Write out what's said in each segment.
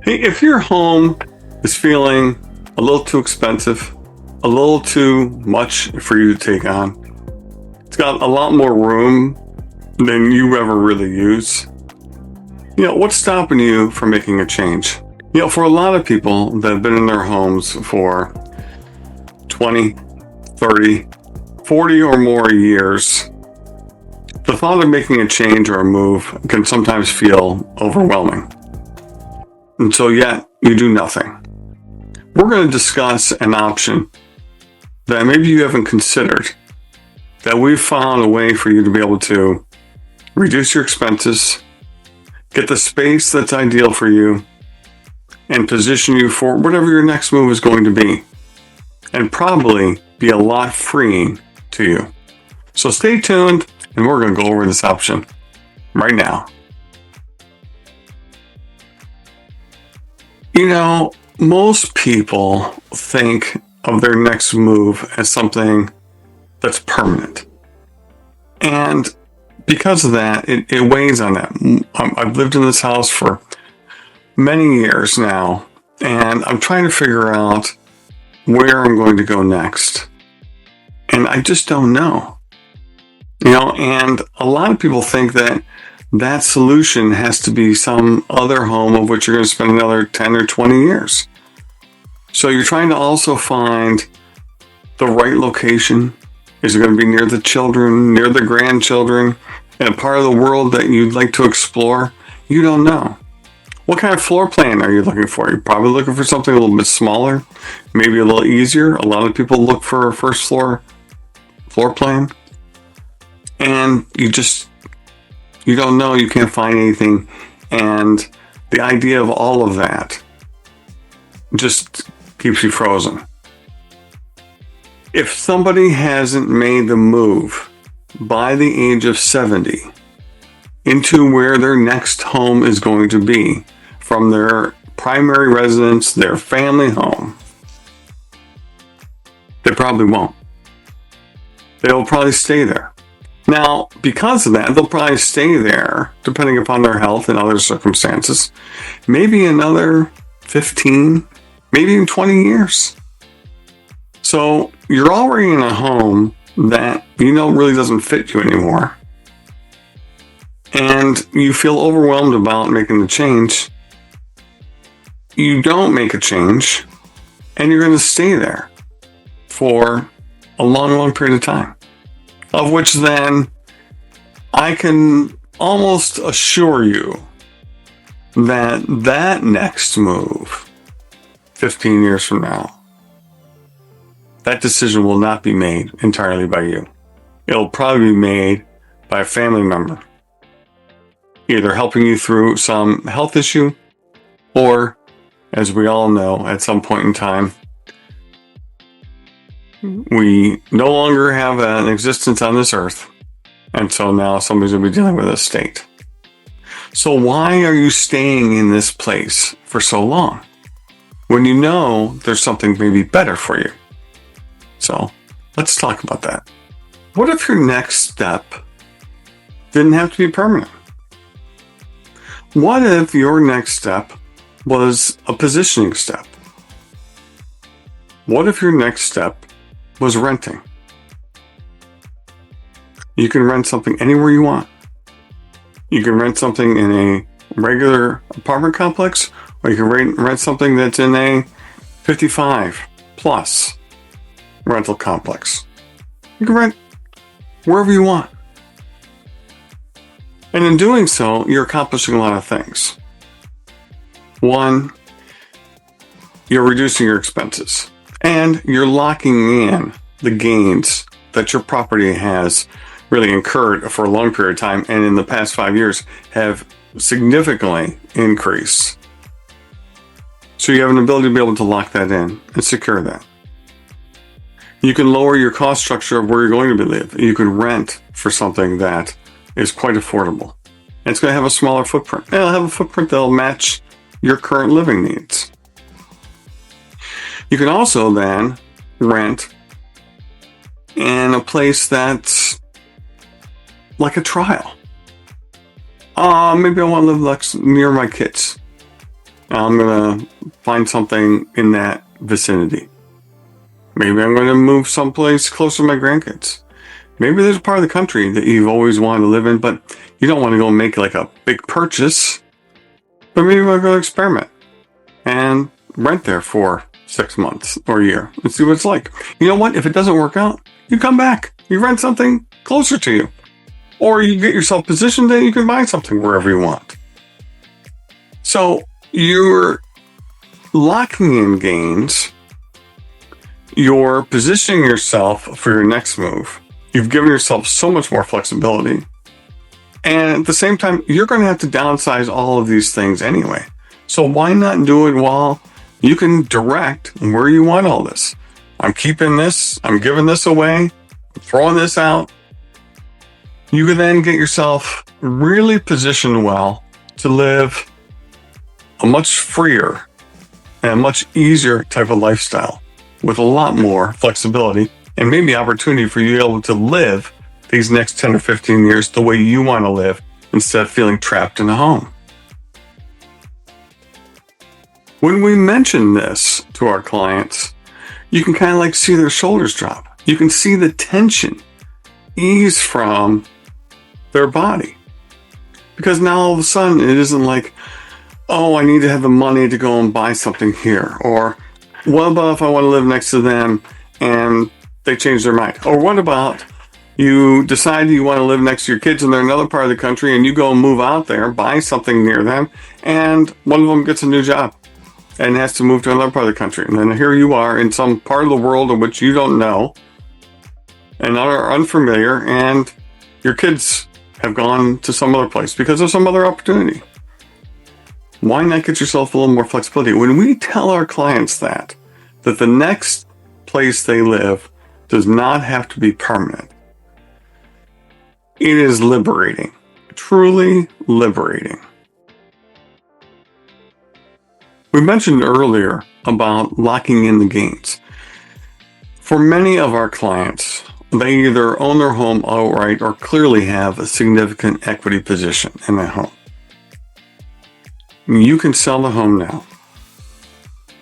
Hey, if your home is feeling a little too expensive, a little too much for you to take on, it's got a lot more room than you ever really use, what's stopping you from making a change? For a lot of people that have been in their homes for 20, 30, 40 or more years, the thought of making a change or a move can sometimes feel overwhelming. And so yet, you do nothing. We're going to discuss an option that maybe you haven't considered, that we've found a way for you to be able to reduce your expenses, get the space that's ideal for you, and position you for whatever your next move is going to be, and probably be a lot freeing to you. So stay tuned, and we're going to go over this option right now. Most people think of their next move as something that's permanent. And because of that, it weighs on them. I've lived in this house for many years now, and I'm trying to figure out where I'm going to go next. And I just don't know. And a lot of people think that solution has to be some other home of which you're going to spend another 10 or 20 years. So you're trying to also find the right location. Is it going to be near the children, near the grandchildren, in a part of the world that you'd like to explore? You don't know. What kind of floor plan are you looking for? You're probably looking for something a little bit smaller, maybe a little easier. A lot of people look for a first floor plan. And you don't know, you can't find anything. And the idea of all of that just keeps you frozen. If somebody hasn't made the move by the age of 70 into where their next home is going to be, from their primary residence, their family home, they probably won't. They'll probably stay there. Now, because of that, they'll probably stay there, depending upon their health and other circumstances, maybe another 15, maybe even 20 years. So you're already in a home that really doesn't fit you anymore. And you feel overwhelmed about making the change. You don't make a change, and you're going to stay there for a long, long period of time. Of which then I can almost assure you that next move, 15 years from now, that decision will not be made entirely by you. It'll probably be made by a family member, either helping you through some health issue, or, as we all know, at some point in time, we no longer have an existence on this earth, and so now somebody's going to be dealing with a state. So why are you staying in this place for so long when you know there's something maybe better for you? So let's talk about that. What if your next step didn't have to be permanent? What if your next step was a positioning step? What if your next step was renting? You can rent something anywhere you want. You can rent something in a regular apartment complex, or you can rent something that's in a 55 plus rental complex. You can rent wherever you want. And in doing so, you're accomplishing a lot of things. One, you're reducing your expenses. And you're locking in the gains that your property has really incurred for a long period of time, and in the past 5 years have significantly increased. So you have an ability to be able to lock that in and secure that. You can lower your cost structure of where you're going to live. You can rent for something that is quite affordable. And it's going to have a smaller footprint. It'll have a footprint that'll match your current living needs. You can also then rent in a place that's like a trial. Maybe I want to live near my kids. I'm going to find something in that vicinity. Maybe I'm going to move someplace closer to my grandkids. Maybe there's a part of the country that you've always wanted to live in, but you don't want to go make like a big purchase. But maybe I'll go experiment and rent there for 6 months or a year and see what it's like. You know what? If it doesn't work out, you come back. You rent something closer to you. Or you get yourself positioned that you can buy something wherever you want. So you're locking in gains. You're positioning yourself for your next move. You've given yourself so much more flexibility. And at the same time, you're going to have to downsize all of these things anyway. So why not do it while you can direct where you want all this? I'm keeping this. I'm giving this away. I'm throwing this out. You can then get yourself really positioned well to live a much freer and a much easier type of lifestyle with a lot more flexibility and maybe opportunity for you to be able to live these next 10 or 15 years the way you want to live instead of feeling trapped in a home. When we mention this to our clients, you can kind of like see their shoulders drop. You can see the tension ease from their body. Because now all of a sudden it isn't like, oh, I need to have the money to go and buy something here. Or what about if I want to live next to them and they change their mind? Or what about you decide you want to live next to your kids and they're in another part of the country and you go and move out there, buy something near them, and one of them gets a new job and has to move to another part of the country. And then here you are in some part of the world in which you don't know and are unfamiliar, and your kids have gone to some other place because of some other opportunity. Why not get yourself a little more flexibility? When we tell our clients that the next place they live does not have to be permanent, it is liberating, truly liberating. We mentioned earlier about locking in the gains. For many of our clients, they either own their home outright or clearly have a significant equity position in that home. You can sell the home now.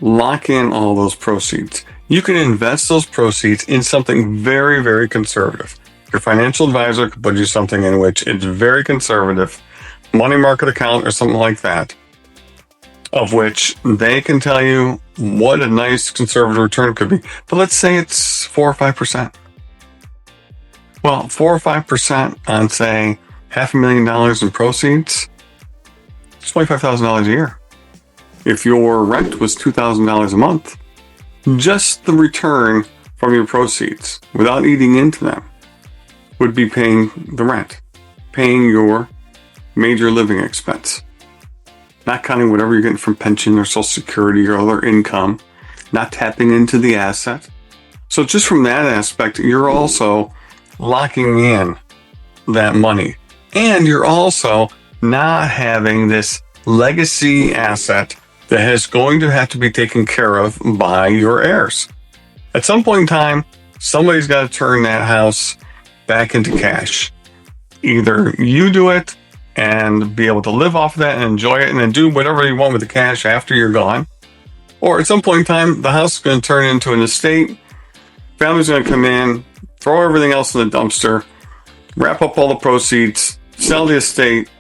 Lock in all those proceeds. You can invest those proceeds in something very, very conservative. Your financial advisor could put you something in which it's very conservative, money market account or something like that, of which they can tell you what a nice conservative return could be. But let's say it's 4 or 5%. Well, 4 or 5% on, say, $500,000 in proceeds, it's $25,000 a year. If your rent was $2,000 a month, just the return from your proceeds, without eating into them, would be paying the rent, paying your major living expense. Not counting whatever you're getting from pension or Social Security or other income, not tapping into the asset. So just from that aspect, you're also locking in that money. And you're also not having this legacy asset that is going to have to be taken care of by your heirs. At some point in time, somebody's got to turn that house back into cash. Either you do it and be able to live off of that and enjoy it and then do whatever you want with the cash after you're gone. Or at some point in time, the house is going to turn into an estate. Family's going to come in, throw everything else in the dumpster, wrap up all the proceeds, sell the estate,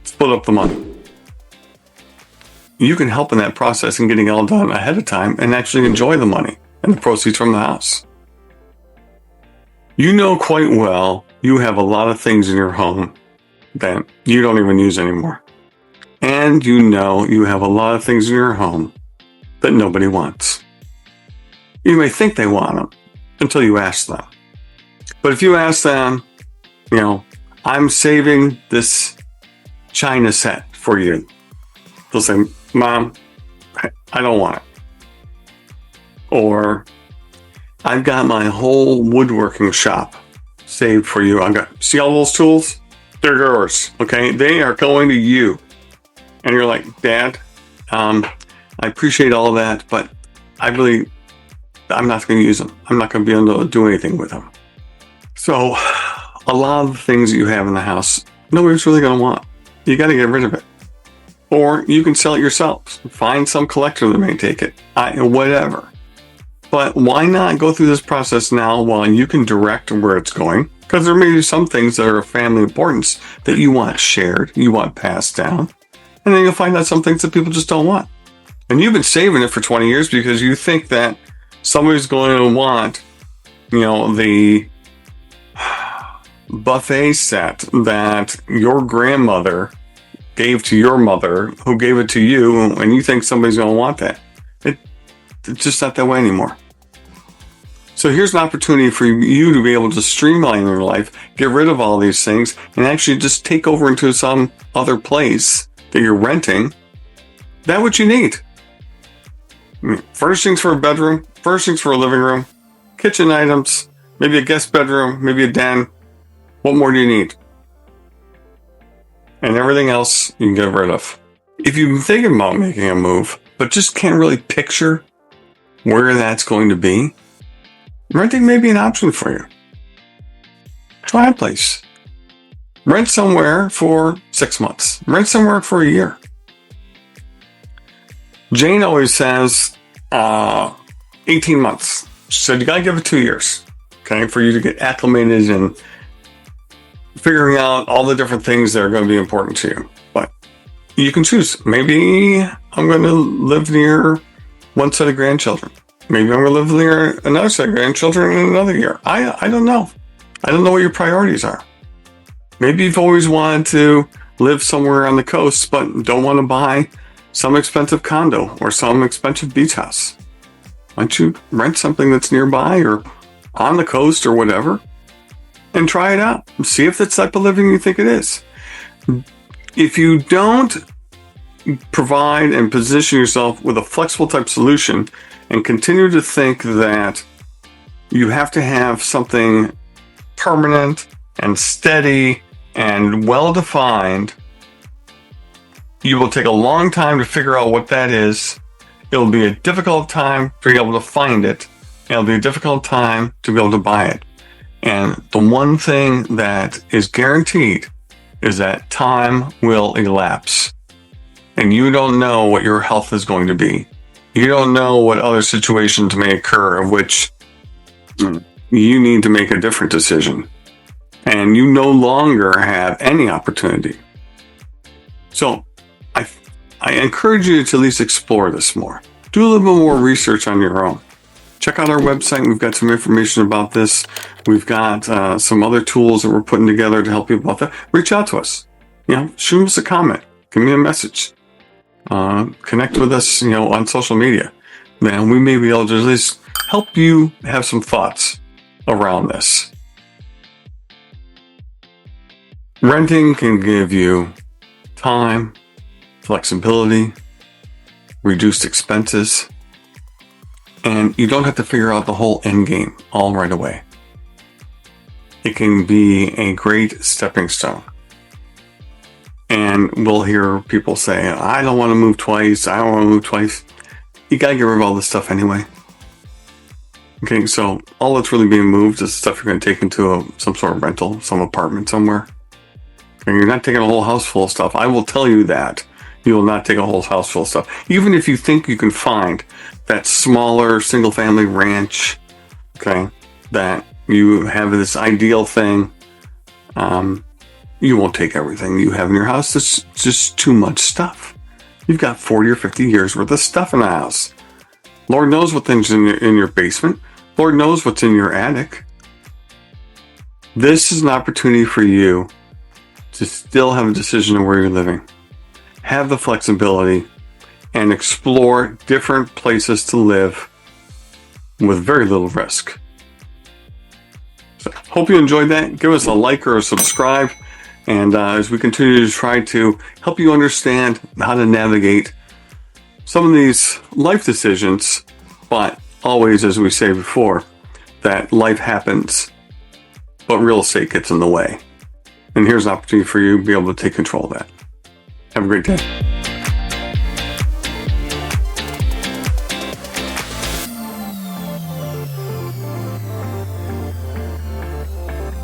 split up the money. You can help in that process and getting it all done ahead of time and actually enjoy the money and the proceeds from the house. You know quite well you have a lot of things in your home that you don't even use anymore. And you know you have a lot of things in your home that nobody wants. You may think they want them until you ask them. But if you ask them, I'm saving this china set for you, they'll say, Mom, I don't want it. Or, I've got my whole woodworking shop saved for you. See all those tools? They're yours, okay? They are going to you. And you're like, Dad, I appreciate all that, but I'm not going to use them. I'm not going to be able to do anything with them. So, a lot of the things that you have in the house, nobody's really going to want. You got to get rid of it. Or you can sell it yourself. Find some collector that may take it. Whatever. But why not go through this process now while you can direct where it's going? Because there may be some things that are of family importance that you want shared, you want passed down. And then you'll find out some things that people just don't want. And you've been saving it for 20 years because you think that somebody's going to want, the buffet set that your grandmother gave to your mother, who gave it to you, and you think somebody's going to want that. It's just not that way anymore. So here's an opportunity for you to be able to streamline your life, get rid of all these things, and actually just take over into some other place that you're renting. That's what you need. Furnishings for a bedroom, furnishings for a living room, kitchen items, maybe a guest bedroom, maybe a den. What more do you need? And everything else you can get rid of. If you've been thinking about making a move, but just can't really picture where that's going to be, renting may be an option for you. Try a place. Rent somewhere for 6 months. Rent somewhere for a year. Jane always says 18 months. She said you gotta give it 2 years, okay, for you to get acclimated and figuring out all the different things that are going to be important to you. But you can choose. Maybe I'm going to live near one set of grandchildren. Maybe I'm going to live near another set of grandchildren in another year. I don't know. I don't know what your priorities are. Maybe you've always wanted to live somewhere on the coast, but don't want to buy some expensive condo or some expensive beach house. Why don't you rent something that's nearby or on the coast or whatever, and try it out. See if that's the type of living you think it is. If you don't provide and position yourself with a flexible type solution and continue to think that you have to have something permanent and steady and well-defined, you will take a long time to figure out what that is. It'll be a difficult time to be able to find it. It'll be a difficult time to be able to buy it. And the one thing that is guaranteed is that time will elapse. And you don't know what your health is going to be. You don't know what other situations may occur of which you need to make a different decision. And you no longer have any opportunity. So I encourage you to at least explore this more. Do a little bit more research on your own. Check out our website. We've got some information about this. We've got some other tools that we're putting together to help you about that. Reach out to us. Shoot us a comment. Give me a message. Connect with us, on social media. Then we may be able to at least help you have some thoughts around this. Renting can give you time, flexibility, reduced expenses, and you don't have to figure out the whole end game all right away. It can be a great stepping stone. And we'll hear people say, I don't want to move twice. I don't want to move twice. You got to get rid of all this stuff anyway. Okay, so all that's really being moved is stuff you're going to take into some sort of rental, some apartment somewhere. And you're not taking a whole house full of stuff. I will tell you that. You will not take a whole house full of stuff. Even if you think you can find that smaller single-family ranch, okay, that you have this ideal thing, you won't take everything you have in your house. It's just too much stuff. You've got 40 or 50 years worth of stuff in the house. Lord knows what things in your basement. Lord knows what's in your attic. This is an opportunity for you to still have a decision of where you're living. Have the flexibility and explore different places to live with very little risk. So, hope you enjoyed that. Give us a like or a subscribe. And as we continue to try to help you understand how to navigate some of these life decisions, but always, as we say before, that life happens, but real estate gets in the way. And here's an opportunity for you to be able to take control of that. Have a great day.